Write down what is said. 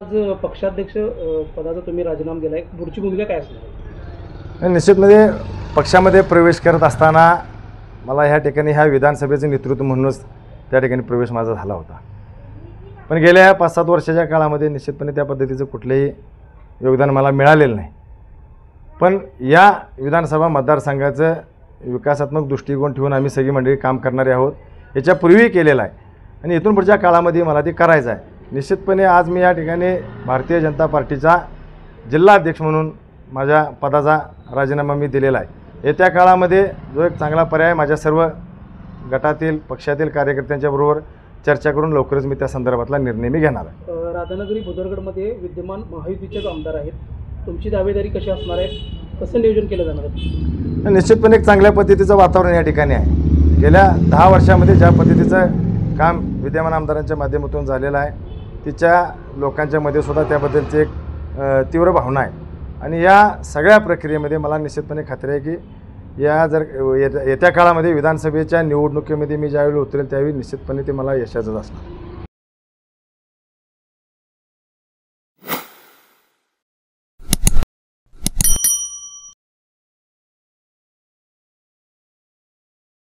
आज पक्षाध्यक्ष पदाचा तुम्ही राजीनामा दिलाय, पुढची भूमिका काय असणार आहे? निश्चितमध्ये पक्षामध्ये प्रवेश करत असताना मला ह्या ठिकाणी ह्या विधानसभेचं नेतृत्व म्हणूनच त्या ठिकाणी प्रवेश माझा झाला होता. पण गेल्या 5-7 वर्षाच्या काळामध्ये निश्चितपणे त्या पद्धतीचं कुठलंही योगदान मला मिळालेलं नाही. पण या विधानसभा मतदारसंघाचं विकासात्मक दृष्टिकोन ठेवून आम्ही सगळी मंडळी काम करणारे आहोत. याच्यापूर्वी केलेलं आहे आणि इथून पुढच्या काळामध्ये मला ते करायचं आहे. निश्चितपणे आज मी या ठिकाणी भारतीय जनता पार्टीचा जिल्हा अध्यक्ष म्हणून माझ्या पदाचा राजीनामा मी दिलेला आहे. येत्या काळामध्ये जो एक चांगला पर्याय माझ्या सर्व गटातील पक्षातील कार्यकर्त्यांच्याबरोबर चर्चा करून लवकरच मी त्या संदर्भातला निर्णय मी घेणार आहे. राधानगरी भुदरगडमध्ये विद्यमान महायुतीचेच आमदार आहेत. तुमची दावेदारी कशी असणार आहे, कसं नियोजन केलं जाणार आहे? निश्चितपणे एक चांगल्या पद्धतीचं वातावरण या ठिकाणी आहे. गेल्या 10 वर्षामध्ये ज्या पद्धतीचं काम विद्यमान आमदारांच्या माध्यमातून झालेलं आहे तिच्या लोकांच्यामध्ये सुद्धा त्याबद्दलची एक तीव्र भावना आहे आणि या सगळ्या प्रक्रियेमध्ये मला निश्चितपणे खात्री आहे की जर येत्या काळामध्ये विधानसभेच्या निवडणुकीमध्ये मी ज्यावेळी उतरेल त्यावेळी निश्चितपणे ते मला यशाचंच असणार.